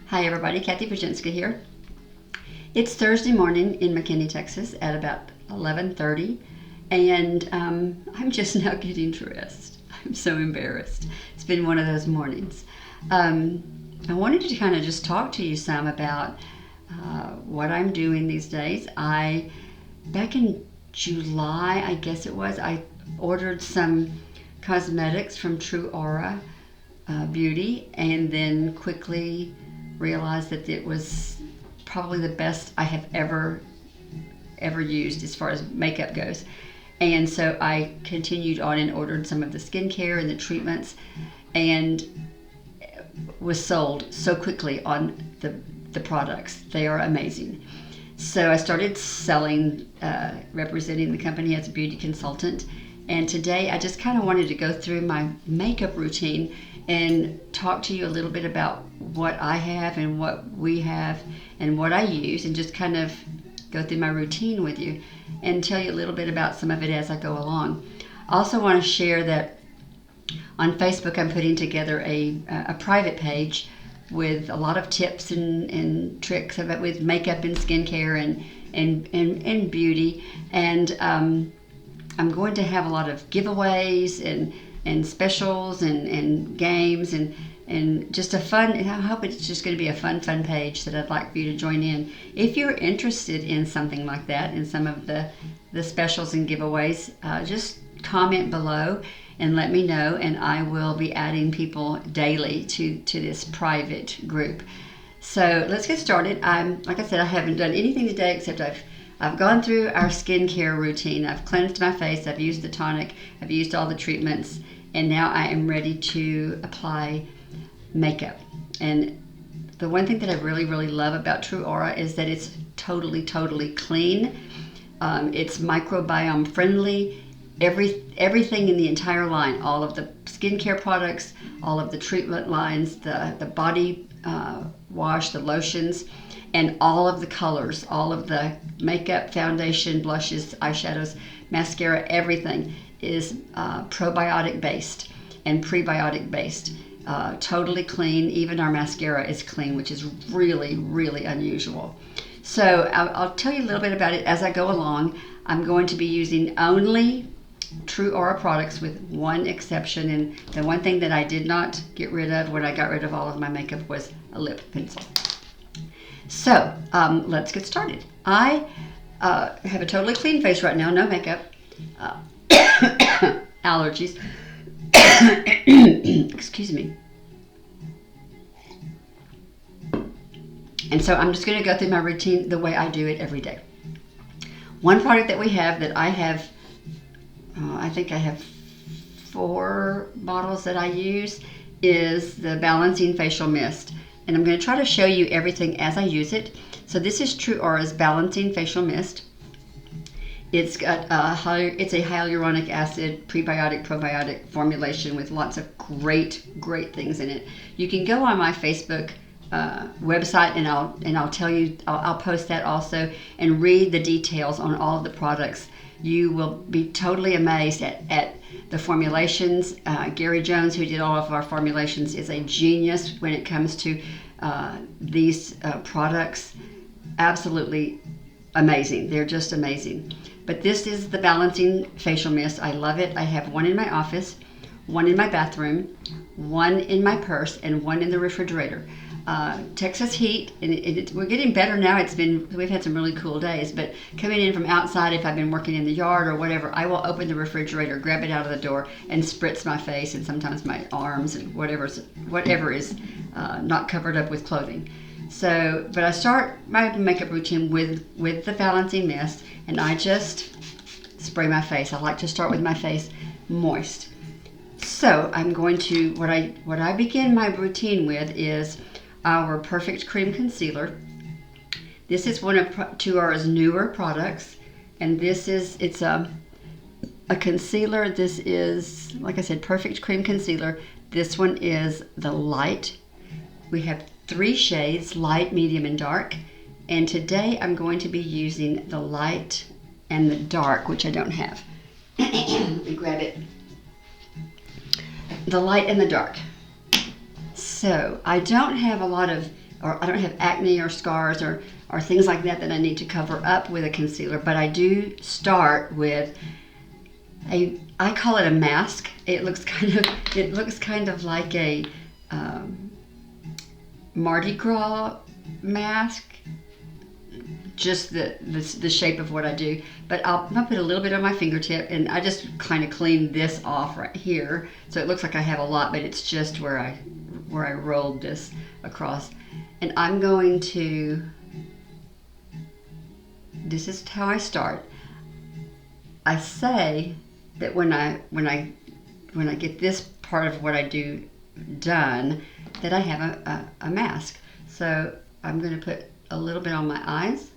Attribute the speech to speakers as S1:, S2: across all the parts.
S1: Hi everybody, Cathy Budjenska here. It's Thursday morning in McKinney, Texas at about 11:30 and I'm just now getting dressed. I'm so embarrassed. It's been one of those mornings. I wanted to kind of just talk to you some about what I'm doing these days. Back in July, I guess it was, I ordered some cosmetics from TruAura Beauty and then quickly realized that it was probably the best I have ever used as far as makeup goes. And so I continued on and ordered some of the skincare and the treatments and was sold so quickly on the products. They are amazing. So I started selling, representing the company as a beauty consultant. And today I just kind of wanted to go through my makeup routine and talk to you a little bit about what I have and what we have and what I use, and just kind of go through my routine with you and tell you a little bit about some of it as I go along. I also want to share that on Facebook I'm putting together a private page with a lot of tips and tricks about with makeup and skincare and beauty, and I'm going to have a lot of giveaways and specials and games and just a fun, I hope it's just going to be a fun page that I'd like for you to join in. If you're interested in something like that, in some of the specials and giveaways, just comment below and let me know, and I will be adding people daily to this private group. So let's get started. Like I said, I haven't done anything today except I've gone through our skincare routine. I've cleansed my face, I've used the tonic, I've used all the treatments, and now I am ready to apply makeup. And the one thing that I really love about TruAura is that it's totally clean. It's microbiome friendly. Everything in the entire line, all of the skincare products, all of the treatment lines, the body wash, the lotions, and all of the colors, all of the makeup, foundation, blushes, eyeshadows, mascara, everything is probiotic based and prebiotic based. Totally clean. Even our mascara is clean, which is really unusual. So I'll tell you a little bit about it as I go along. I'm going to be using only TruAura products with one exception, and the one thing that I did not get rid of when I got rid of all of my makeup was a lip pencil. So let's get started. I have a totally clean face right now, no makeup, allergies, excuse me. And so I'm just going to go through my routine the way I do it every day. One product that we have that I have, I think I have 4 bottles that I use, is the Balancing Facial Mist. And I'm going to try to show you everything as I use it. So this is TruAura's Balancing Facial Mist. It's got it's a hyaluronic acid prebiotic probiotic formulation with lots of great things in it. You can go on my Facebook website and I'll tell you, I'll post that also, and read the details on all of the products. You will be totally amazed at the formulations. Gary Jones, who did all of our formulations, is a genius when it comes to these products. Absolutely amazing. They're just amazing. But this is the Balancing Facial Mist. I love it. I have one in my office, one in my bathroom, one in my purse, and one in the refrigerator. Texas heat, and we're getting better now. We've had some really cool days, but coming in from outside, if I've been working in the yard or whatever, I will open the refrigerator, grab it out of the door, and spritz my face and sometimes my arms and whatever is not covered up with clothing. So, but I start my makeup routine with the Balancing Mist, and I just spray my face. I like to start with my face moist. So I'm going to, what I begin my routine with is our Perfect Cream Concealer. This is one of TruAura's newer products, and it's a concealer. This is, like I said, Perfect Cream Concealer. This one is the light. We have 3 shades, light, medium, and dark. And today I'm going to be using the light and the dark, which I don't have. Let me grab it. The light and the dark. So I don't have a lot of or I don't have acne or scars or things like that that I need to cover up with a concealer. But I do start with I call it a mask. It looks kind of like a Mardi Gras mask, just the shape of what I do. But I'll put a little bit on my fingertip, and I just kind of clean this off right here, so it looks like I have a lot, but it's just where I rolled this across. And I'm going to, this is how I start. I say that when I get this part of what I do done, that I have a mask. So I'm going to put a little bit on my eyes.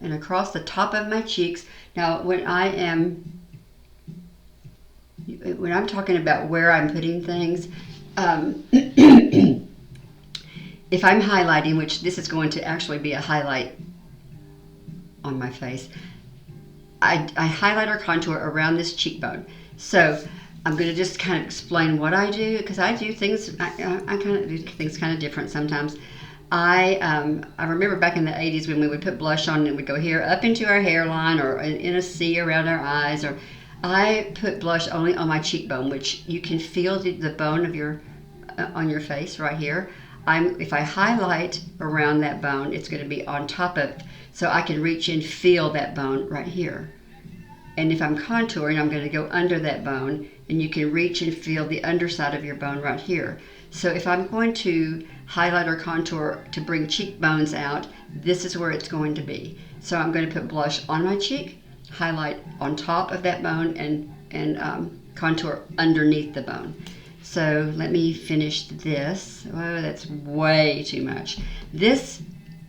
S1: And across the top of my cheeks. Now when I'm talking about where I'm putting things, if I'm highlighting, which this is going to actually be a highlight on my face, I highlight or contour around this cheekbone. So I'm going to just kind of explain what I do, because I do things, I kind of do things kind of different sometimes. I remember back in the 80s when we would put blush on and it would go here up into our hairline or in a C around our eyes, or I put blush only on my cheekbone, which you can feel the bone of your on your face right here. If I highlight around that bone, it's going to be on top of it, so I can reach and feel that bone right here. And if I'm contouring, I'm going to go under that bone, and you can reach and feel the underside of your bone right here. So if I'm going to highlight or contour to bring cheekbones out, this is where it's going to be. So I'm going to put blush on my cheek, highlight on top of that bone, and contour underneath the bone. So let me finish this. Oh, that's way too much. This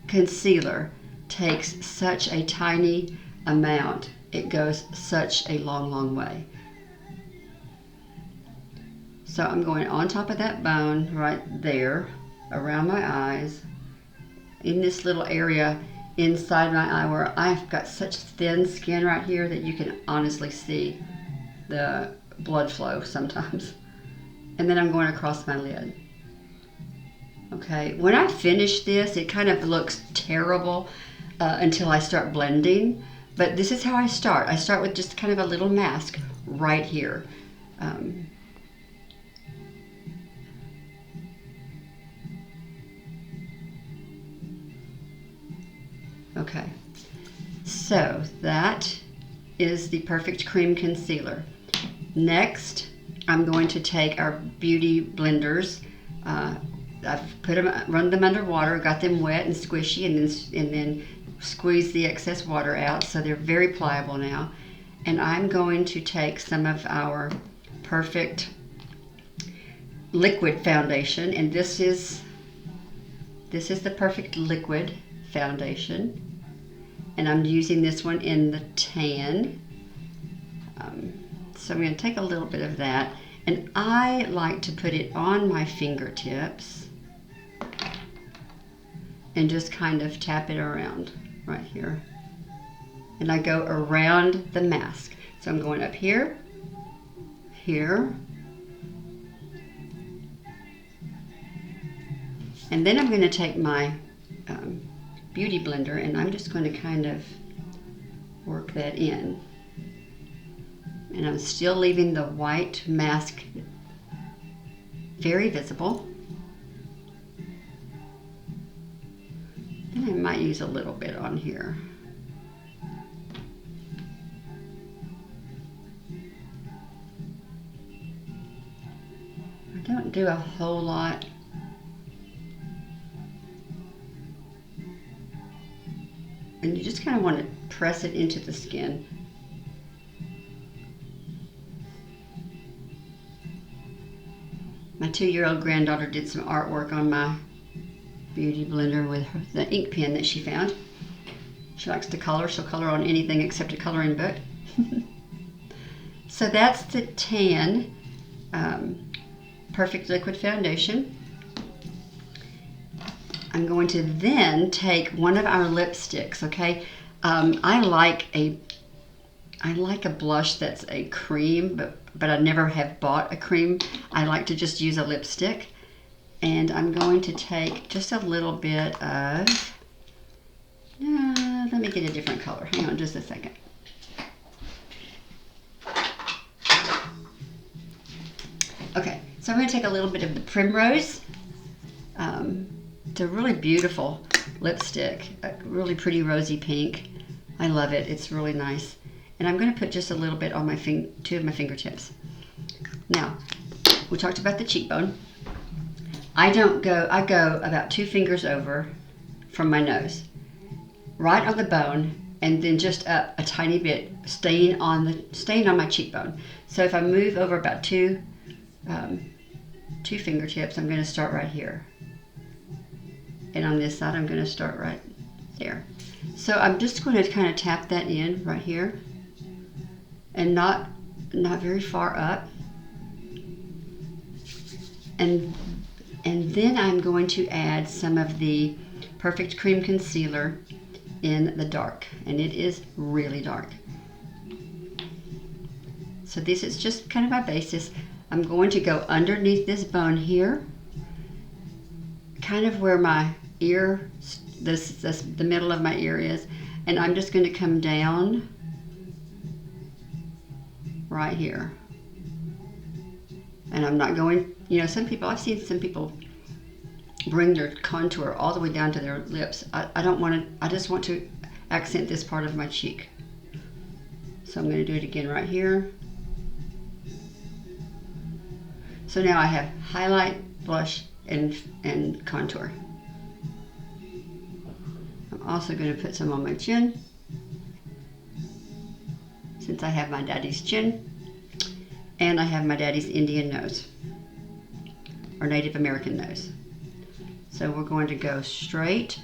S1: concealer takes such a tiny amount. It goes such a long, long way. So I'm going on top of that bone right there, around my eyes, in this little area inside my eye where I've got such thin skin right here that you can honestly see the blood flow sometimes. And then I'm going across my lid. Okay, when I finish this, it kind of looks terrible until I start blending. But this is how I start. I start with just kind of a little mask right here. Okay, so that is the Perfect Cream Concealer. Next, I'm going to take our beauty blenders. I've run them under water, got them wet and squishy, and then squeeze the excess water out, so they're very pliable now. And I'm going to take some of our Perfect Liquid Foundation, and this is the Perfect Liquid Foundation, and I'm using this one in the tan. So I'm going to take a little bit of that, and I like to put it on my fingertips and just kind of tap it around right here. And I go around the mask. So I'm going up here, here, and then I'm going to take my beauty blender, and I'm just going to kind of work that in. And I'm still leaving the white mask very visible. And I might use a little bit on here. I don't do a whole lot. And you just kind of want to press it into the skin. My 2-year-old granddaughter did some artwork on my beauty blender with the ink pen that she found. She likes to color. She'll color on anything except a coloring book. So that's the tan Perfect Liquid Foundation. I'm going to then take one of our lipsticks, okay? I like a I like a blush that's a cream, but I never have bought a cream. I like to just use a lipstick. And I'm going to take just a little bit of, let me get a different color. Hang on just a second. Okay, so I'm going to take a little bit of the Primrose. It's a really beautiful lipstick, a really pretty rosy pink. I love it. It's really nice. And I'm going to put just a little bit on my two of my fingertips. Now, we talked about the cheekbone. I go about 2 fingers over from my nose, right on the bone, and then just up a tiny bit, staying on my cheekbone. So if I move over about two fingertips, I'm going to start right here, and on this side I'm going to start right there. So I'm just going to kind of tap that in right here, and not very far up, and then I'm going to add some of the Perfect Cream Concealer in the dark, and it is really dark. So this is just kind of my basis. I'm going to go underneath this bone here, kind of where my ear, the middle of my ear is, and I'm just going to come down right here. And I'm not going, I've seen some people bring their contour all the way down to their lips. I don't want to, I just want to accent this part of my cheek. So I'm going to do it again right here. So now I have highlight, blush, and contour. I'm also going to put some on my chin, since I have my daddy's chin. And I have my daddy's Indian nose, or Native American nose. So we're going to go straight,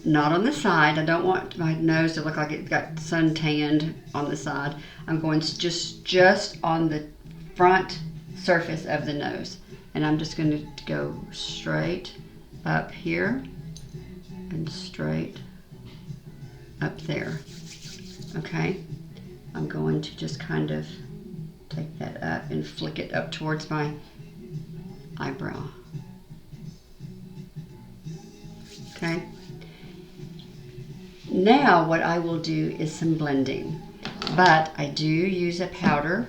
S1: not on the side. I don't want my nose to look like it got sun tanned on the side. I'm going to just on the front surface of the nose. And I'm just going to go straight up here and straight up there. Okay? I'm going to just kind of take that up and flick it up towards my eyebrow. Okay. Now what I will do is some blending, but I do use a powder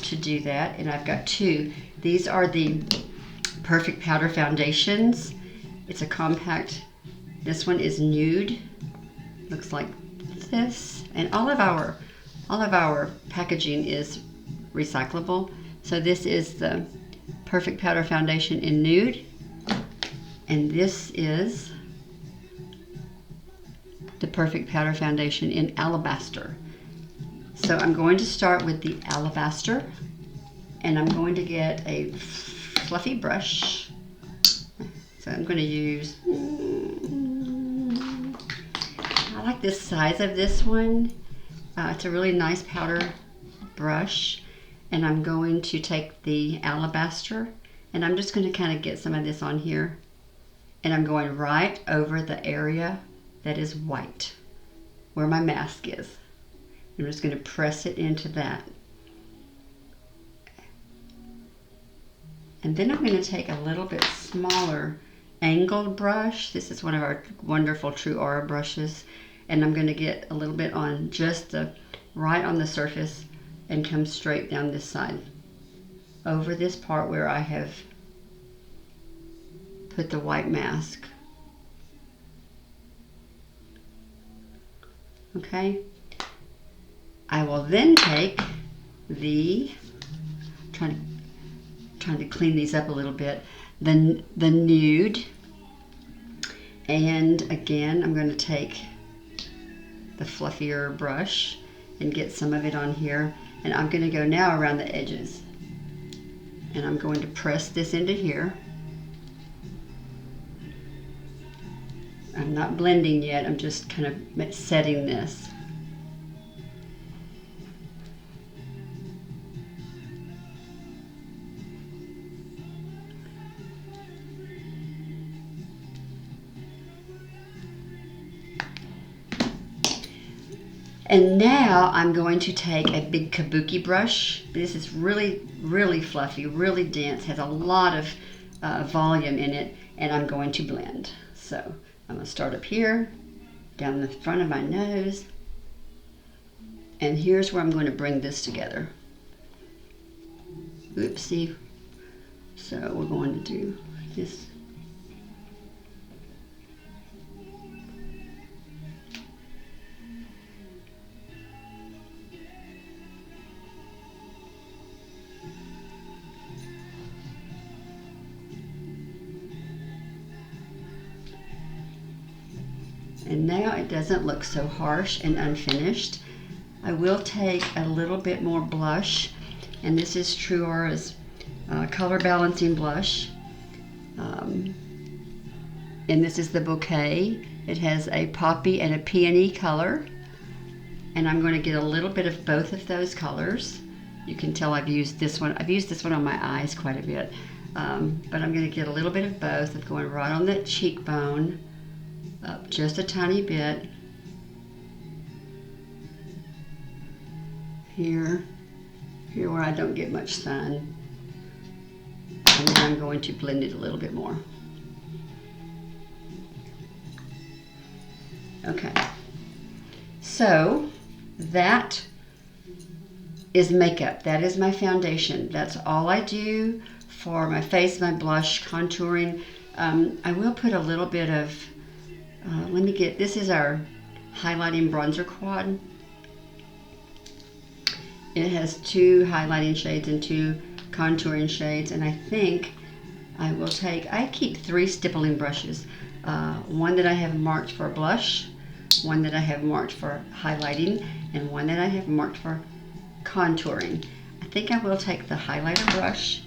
S1: to do that, and I've got 2. These are the Perfect Powder Foundations. It's a compact. This one is Nude. Looks like this, and all of our packaging is recyclable. So this is the Perfect Powder Foundation in Nude, and this is the Perfect Powder Foundation in Alabaster. So I'm going to start with the Alabaster, and I'm going to get a fluffy brush. So I'm going to use, I like this size of this one. It's a really nice powder brush. And I'm going to take the Alabaster, and I'm just going to kind of get some of this on here, and I'm going right over the area that is white, where my mask is. I'm just going to press it into that. And then I'm going to take a little bit smaller angled brush. This is one of our wonderful TruAura brushes, and I'm going to get a little bit on just right on the surface, and come straight down this side over this part where I have put the white mask. Okay, I will then take the, trying to clean these up a little bit, the Nude, and again I'm going to take the fluffier brush and get some of it on here. And I'm going to go now around the edges, and I'm going to press this into here. I'm not blending yet, I'm just kind of setting this. And now I'm going to take a big kabuki brush. This is really, really fluffy, really dense, has a lot of volume in it, and I'm going to blend. So I'm going to start up here, down the front of my nose, and here's where I'm going to bring this together. Oopsie. So we're going to do this. And now it doesn't look so harsh and unfinished. I will take a little bit more blush, and this is TruAura's color balancing blush. And this is the Bouquet. It has a poppy and a peony color. And I'm going to get a little bit of both of those colors. You can tell I've used this one. I've used this one on my eyes quite a bit. But I'm going to get a little bit of both. I'm going right on that cheekbone, up just a tiny bit. Here where I don't get much sun. And then I'm going to blend it a little bit more. Okay. So that is makeup. That is my foundation. That's all I do for my face, my blush, contouring. I will put a little bit of, this is our highlighting bronzer quad. It has 2 highlighting shades and 2 contouring shades, and I think I will take, I keep 3 stippling brushes. One that I have marked for blush, one that I have marked for highlighting, and one that I have marked for contouring. I think I will take the highlighter brush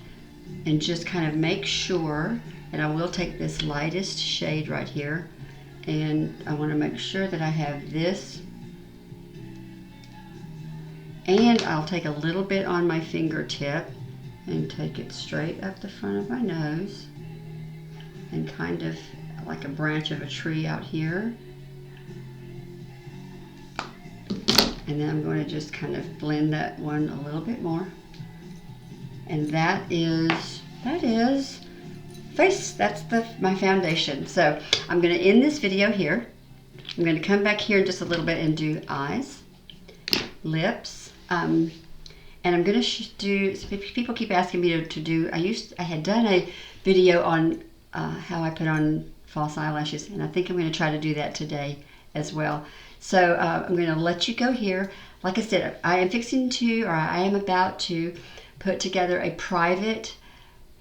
S1: and just kind of make sure, and I will take this lightest shade right here, and I want to make sure that I have this. And I'll take a little bit on my fingertip and take it straight up the front of my nose and kind of like a branch of a tree out here. And then I'm going to just kind of blend that one a little bit more. And that is face. That's my foundation. So I'm going to end this video here. I'm going to come back here in just a little bit and do eyes, lips. And I'm going to do, people keep asking me to do, I had done a video on how I put on false eyelashes, and I think I'm going to try to do that today as well. So I'm going to let you go here. Like I said, I am about to put together a private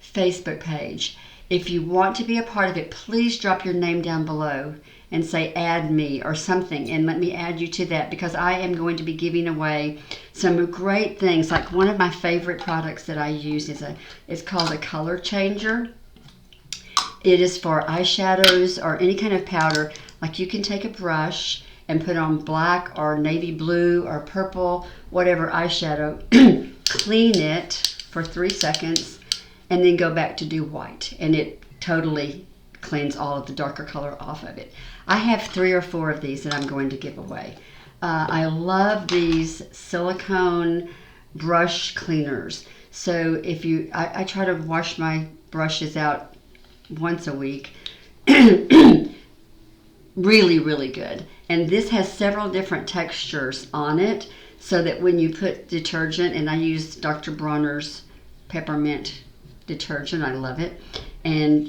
S1: Facebook page. If you want to be a part of it, please drop your name down below and say add me or something, and let me add you to that, because I am going to be giving away some great things. Like one of my favorite products that I use is called a color changer. It is for eyeshadows or any kind of powder. Like you can take a brush and put on black or navy blue or purple, whatever eyeshadow, clean it for 3 seconds, and then go back to do white, and it totally cleans all of the darker color off of it. I have 3 or 4 of these that I'm going to give away. I love these silicone brush cleaners. So if I try to wash my brushes out once a week. Really, really good. And this has several different textures on it, so that when you put detergent, and I use Dr. Bronner's peppermint detergent, I love it, and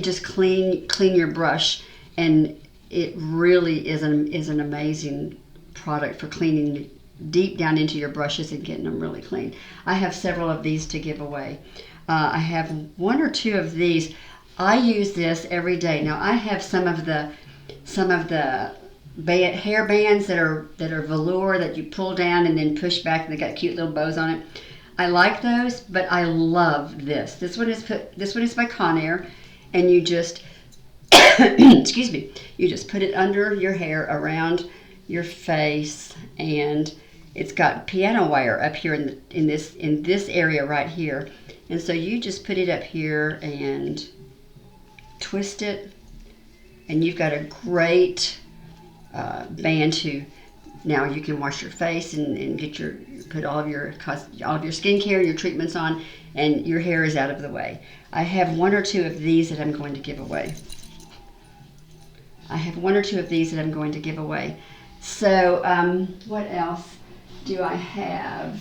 S1: just clean your brush, and it really is an amazing product for cleaning deep down into your brushes and getting them really clean. I have several of these to give away. I have 1 or 2 of these. I use this every day. Now I have some of the hair bands that are velour that you pull down and then push back, and they got cute little bows on it. I like those, but I love this. This one is by Conair, and you just excuse me, you just put it under your hair, around your face, and it's got piano wire up here in this area right here, and so you just put it up here and twist it, and you've got a great band to Now you can wash your face and put all of your skincare, your treatments on, and your hair is out of the way. I have one or two of these that I'm going to give away. So what else do I have?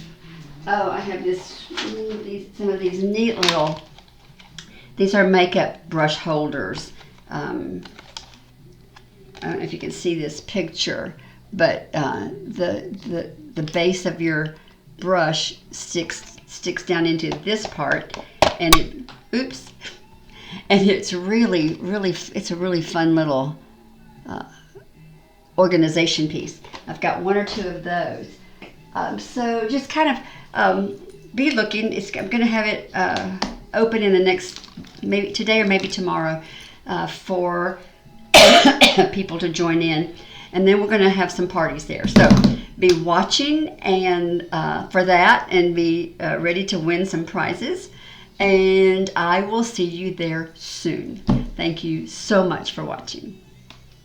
S1: Oh, I have some of these neat little. These are makeup brush holders. I don't know if you can see this picture, but the base of your brush sticks down into this part, and it's a really fun little organization piece. I've got one or two of those. So just kind of be looking. I'm going to have it open in the next, maybe today or maybe tomorrow, for people to join in, and then we're going to have some parties there. So be watching and for that, and be ready to win some prizes. And I will see you there soon. Thank you so much for watching.